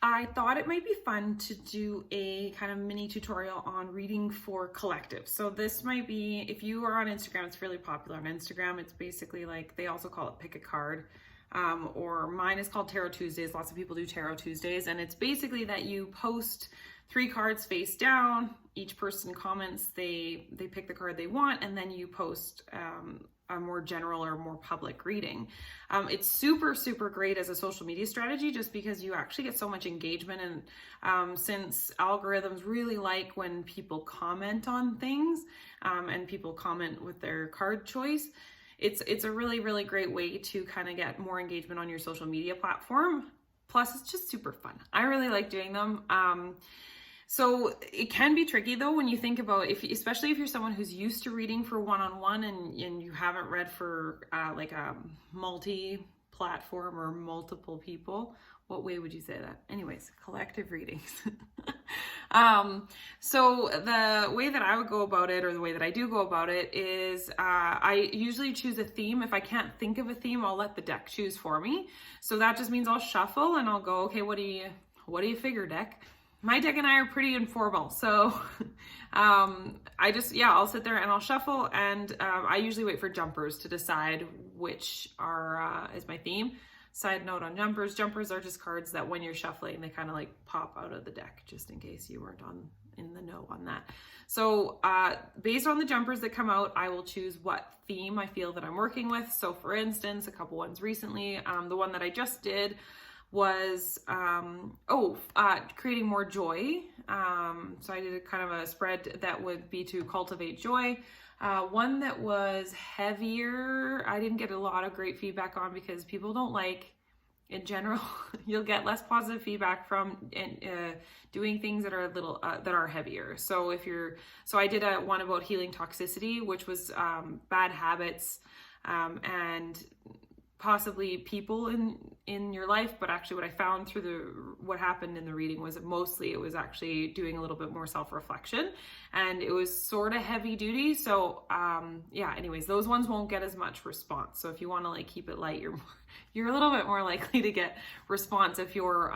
I thought it might be fun to do a kind of mini tutorial on reading for collective. So this might be, if you are on Instagram, it's really popular on Instagram. It's basically like, they also call it pick a card, or mine is called Tarot Tuesdays. Lots of people do Tarot Tuesdays. And it's basically that you post 3 cards face down. Each person comments, they pick the card they want, and then you post a more general or more public reading. It's super, super great as a social media strategy just because you actually get so much engagement. And since algorithms really like when people comment on things and people comment with their card choice, it's a really, really great way to kind of get more engagement on your social media platform. Plus, it's just super fun. I really like doing them. So it can be tricky though when you think about, especially if you're someone who's used to reading for one-on-one and you haven't read for like a multi-platform or multiple people. What way would you say that? Anyways, collective readings. So the way that I would go about it, or the way that I do go about it, is I usually choose a theme. If I can't think of a theme, I'll let the deck choose for me. So that just means I'll shuffle and I'll go, okay, what do you figure, deck? My deck and I are pretty informal, so I'll sit there and I'll shuffle, and I usually wait for jumpers to decide which is my theme. Side note on jumpers. Jumpers are just cards that when you're shuffling, they kind of like pop out of the deck, just in case you weren't in the know on that. So based on the jumpers that come out, I will choose what theme I feel that I'm working with. So for instance, a couple ones recently, the one that I just did was creating more joy. So I did a kind of a spread that would be to cultivate joy. One that was heavier, I didn't get a lot of great feedback on because people don't like, in general, you'll get less positive feedback from doing things that are a little that are heavier. So I did one about healing toxicity, which was bad habits and possibly people in your life, but actually what I found through what happened in the reading was that mostly it was actually doing a little bit more self-reflection, and it was sort of heavy duty. So anyways, those ones won't get as much response. So if you want to like keep it light, you're a little bit more likely to get response if your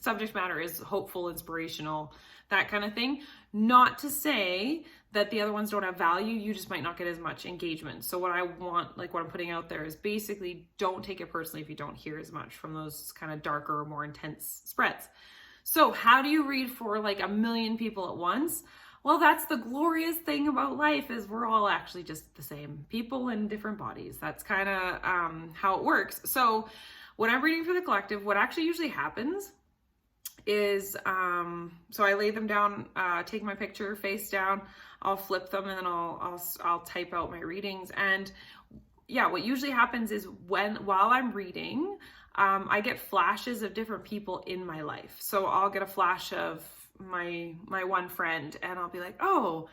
subject matter is hopeful, inspirational, that kind of thing. Not to say that the other ones don't have value, you just might not get as much engagement. So what I want, like what I'm putting out there, is basically don't take it personally if you don't hear as much from those kind of darker, more intense spreads. So how do you read for like 1 million people at once? Well, that's the glorious thing about life, is we're all actually just the same people in different bodies. That's kind of how it works. So when I'm reading for the collective, what actually usually happens is so I lay them down, take my picture face down, I'll flip them, and then I'll type out my readings. And yeah, what usually happens is while I'm reading, I get flashes of different people in my life. So I'll get a flash of my one friend, and I'll be like, oh,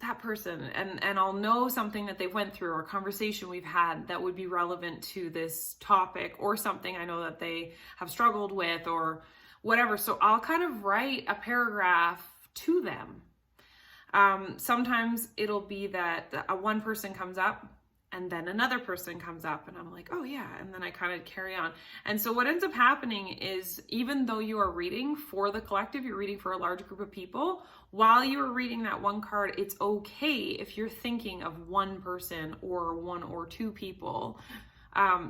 that person, and I'll know something that they went through, or a conversation we've had that would be relevant to this topic, or something I know that they have struggled with, or whatever. So I'll kind of write a paragraph to them. Sometimes it'll be that one person comes up and then another person comes up, and I'm like, oh yeah, and then I kind of carry on. And so what ends up happening is, even though you are reading for the collective, you're reading for a large group of people, while you are reading that one card, it's okay if you're thinking of one person or 1 or 2 people,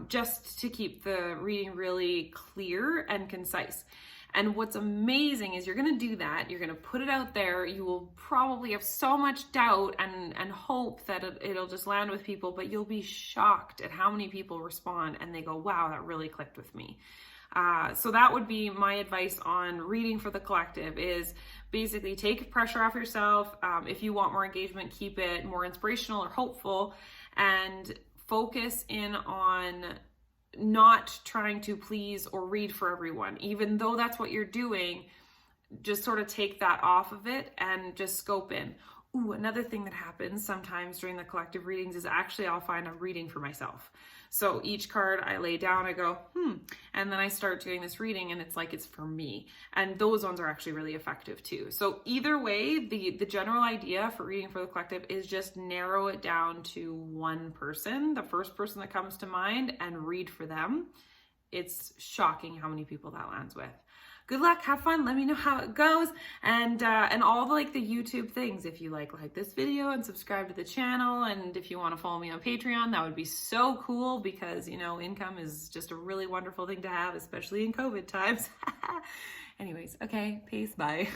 just to keep the reading really clear and concise. And what's amazing is you're going to do that. You're going to put it out there. You will probably have so much doubt and hope that it'll just land with people, but you'll be shocked at how many people respond and they go, wow, that really clicked with me. So that would be my advice on reading for the collective, is basically take pressure off yourself. If you want more engagement, keep it more inspirational or hopeful, and focus in on not trying to please or read for everyone. Even though that's what you're doing, just sort of take that off of it and just scope in. Ooh, another thing that happens sometimes during the collective readings is actually I'll find I'm reading for myself. So each card I lay down, I go, and then I start doing this reading, and it's like it's for me. And those ones are actually really effective too. So either way, the general idea for reading for the collective is just narrow it down to one person, the first person that comes to mind, and read for them. It's shocking how many people that lands with. good luck, have fun, let me know how it goes, and all the YouTube things. If you like this video and subscribe to the channel, and if you want to follow me on Patreon, that would be so cool, because income is just a really wonderful thing to have, especially in COVID times. Anyways, okay, peace, bye.